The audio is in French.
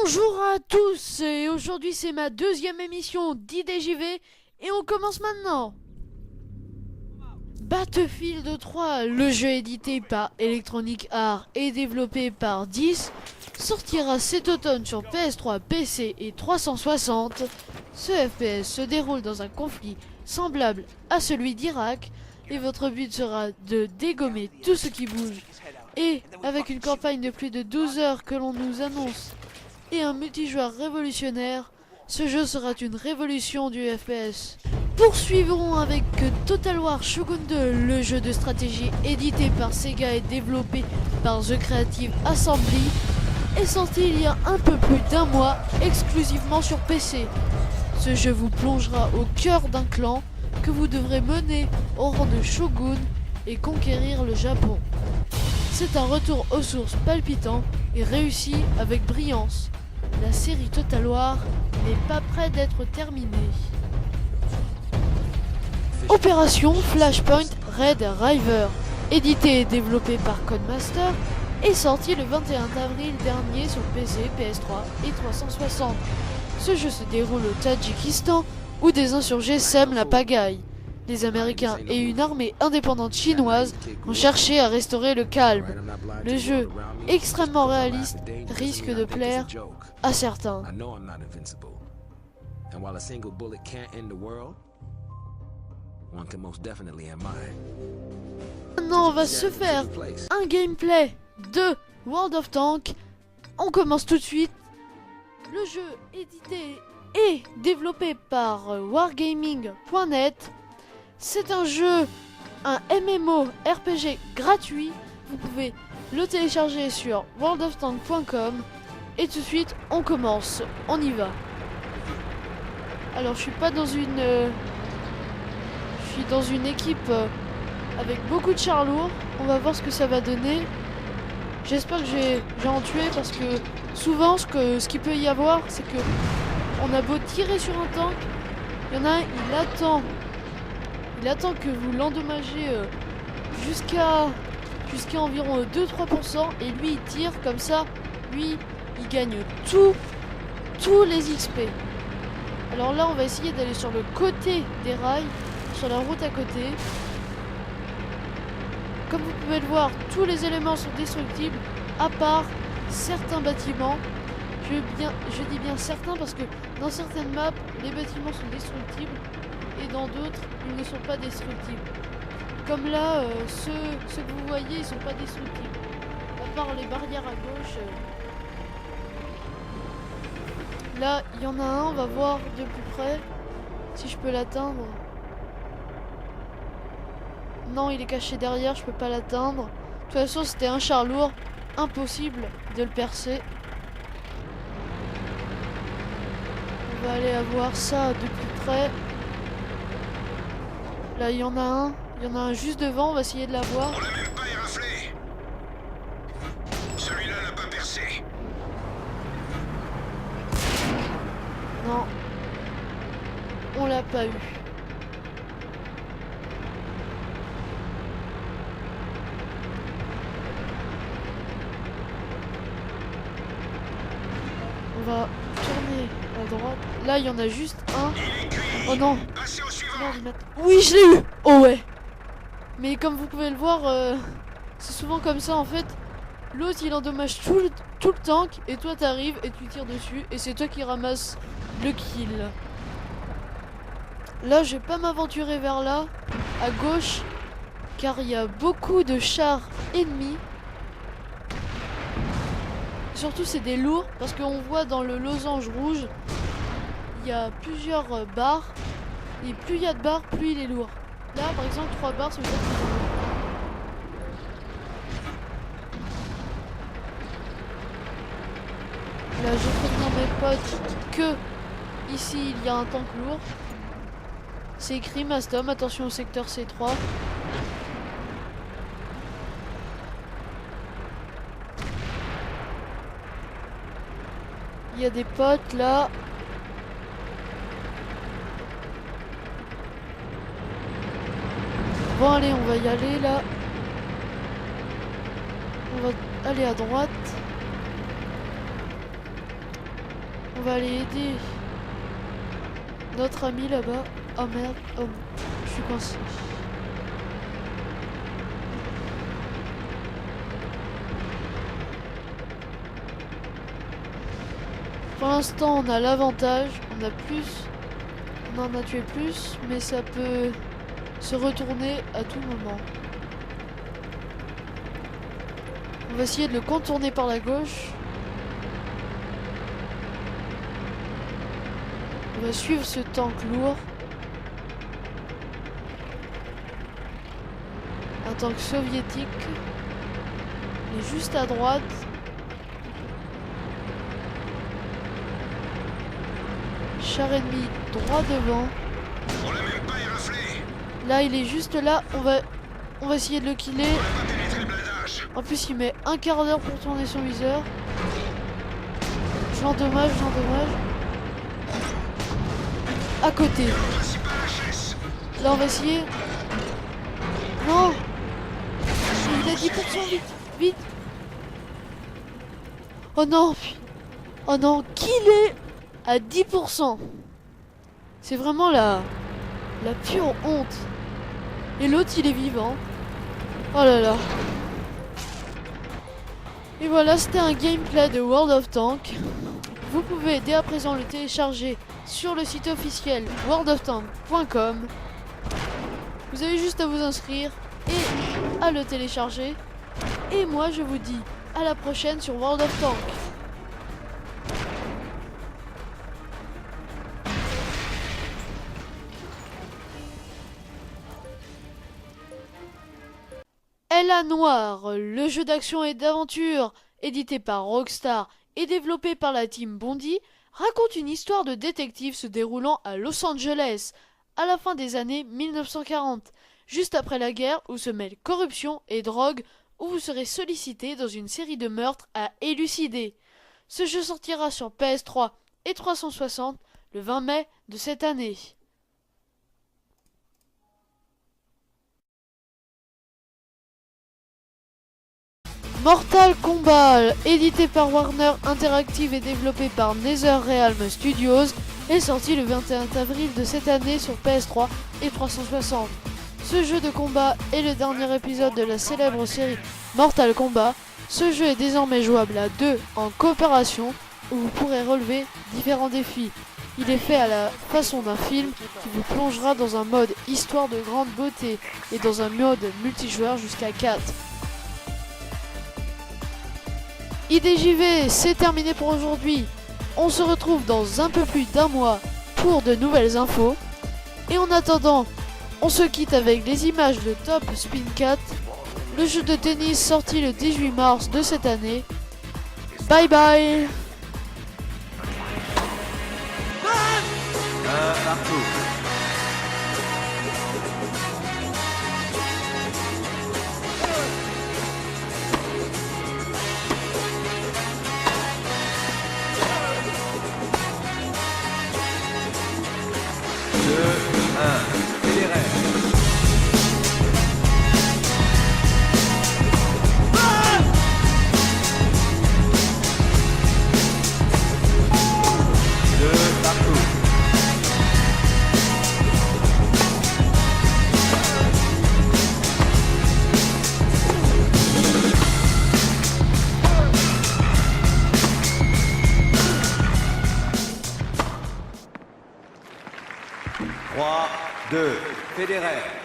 Bonjour à tous, et aujourd'hui c'est ma deuxième émission d'IDJV et on commence maintenant. Battlefield 3, le jeu édité par Electronic Arts et développé par 10, sortira cet automne sur PS3, PC et 360. Ce FPS se déroule dans un conflit semblable à celui d'Irak et votre but sera de dégommer tout ce qui bouge. Et avec une campagne de plus de 12 heures que l'on nous annonce et un multijoueur révolutionnaire, ce jeu sera une révolution du FPS. Poursuivrons avec Total War Shogun 2, le jeu de stratégie édité par Sega et développé par The Creative Assembly, est sorti il y a un peu plus d'un mois, exclusivement sur PC. Ce jeu vous plongera au cœur d'un clan que vous devrez mener au rang de Shogun et conquérir le Japon. C'est un retour aux sources palpitant et réussi avec brillance. La série Total War n'est pas près d'être terminée. Opération Flashpoint Red River, édité et développé par Codemaster, est sorti le 21 avril dernier sur PC, PS3 et 360. Ce jeu se déroule au Tadjikistan où des insurgés sèment la pagaille. Les Américains et une armée indépendante chinoise ont cherché à restaurer le calme. Le jeu, extrêmement réaliste, risque de plaire à certains. Maintenant, on va se faire un gameplay de World of Tanks. On commence tout de suite. Le jeu édité et développé par wargaming.net. C'est un jeu, un MMO RPG gratuit. Vous pouvez le télécharger sur worldoftanks.com. Et tout de suite, on commence. On y va. Alors, je suis pas dans une... je suis dans une équipe avec beaucoup de chars lourds. On va voir ce que ça va donner. J'espère que j'ai en tué parce que souvent, ce qu'il peut y avoir, c'est que on a beau tirer sur un tank, il y en a un, il attend que vous l'endommagez jusqu'à environ 2-3% et lui il tire comme ça, lui il gagne tous les XP. Alors là on va essayer d'aller sur le côté des rails, sur la route à côté. Comme vous pouvez le voir, tous les éléments sont destructibles à part certains bâtiments. Je dis bien certains parce que dans certaines maps les bâtiments sont destructibles et dans d'autres ils ne sont pas destructibles. Comme là, ceux que vous voyez ils sont pas destructibles. À part les barrières à gauche. Là il y en a un, on va voir de plus près si je peux l'atteindre. Non, il est caché derrière, je peux pas l'atteindre. De toute façon c'était un char lourd, impossible de le percer. On va aller voir ça de plus près. Là il y en a un juste devant, on va essayer de l'avoir. On l'a même pas éraflé. Celui-là l'a pas percé. Non, on l'a pas eu. On va tourner à droite. Là il y en a juste un. Oh non. Passez au suivant. Oui, je l'ai eu. Oh ouais. Mais comme vous pouvez le voir, c'est souvent comme ça en fait. L'autre il endommage tout le tank et toi t'arrives et tu tires dessus et c'est toi qui ramasses le kill. Là je vais pas m'aventurer vers là, à gauche, car il y a beaucoup de chars ennemis. Surtout c'est des lourds parce qu'on voit dans le losange rouge, il y a plusieurs barres. Et plus il y a de barres, plus il est lourd. Là par exemple 3 barres, ça veut dire qu'il est lourd. Là, je préviens mes potes que ici il y a un tank lourd. C'est écrit Mastom, attention au secteur C3. Il y a des potes là. Bon allez, on va y aller là. On va aller à droite. On va aller aider notre ami là-bas. Oh merde, oh, je suis coincé. Pour l'instant, on a l'avantage. On a plus. On en a tué plus, mais ça peut se retourner à tout moment. On va essayer de le contourner par la gauche. On va suivre ce tank lourd. Un tank soviétique. Il est juste à droite. Char ennemi droit devant. On l'a même pas éraflé. Là, il est juste là. On va essayer de le killer. On a pas pénétré le blindage. En plus, il met un quart d'heure pour tourner son viseur. Je l'endommage, À côté. Principal HS. Là, on va essayer. Non. Il a 10%, vite, vite. Oh non. Oh non, killé à 10%. C'est vraiment la pure honte. Et l'autre, il est vivant. Oh là là. Et voilà, c'était un gameplay de World of Tanks. Vous pouvez dès à présent le télécharger sur le site officiel worldoftanks.com. Vous avez juste à vous inscrire et à le télécharger. Et moi, je vous dis à la prochaine sur World of Tanks. Ella Noire, le jeu d'action et d'aventure édité par Rockstar et développé par la team Bondi, raconte une histoire de détective se déroulant à Los Angeles à la fin des années 1940, juste après la guerre où se mêlent corruption et drogue, où vous serez sollicité dans une série de meurtres à élucider. Ce jeu sortira sur PS3 et 360 le 20 mai de cette année. Mortal Kombat, édité par Warner Interactive et développé par NetherRealm Studios, est sorti le 21 avril de cette année sur PS3 et 360. Ce jeu de combat est le dernier épisode de la célèbre série Mortal Kombat. Ce jeu est désormais jouable à 2 en coopération, où vous pourrez relever différents défis. Il est fait à la façon d'un film qui vous plongera dans un mode histoire de grande beauté et dans un mode multijoueur jusqu'à 4. IDJV, c'est terminé pour aujourd'hui. On se retrouve dans un peu plus d'un mois pour de nouvelles infos. Et en attendant, on se quitte avec les images de Top Spin 4, le jeu de tennis sorti le 18 mars de cette année. Bye bye. Partout. Fédéraire.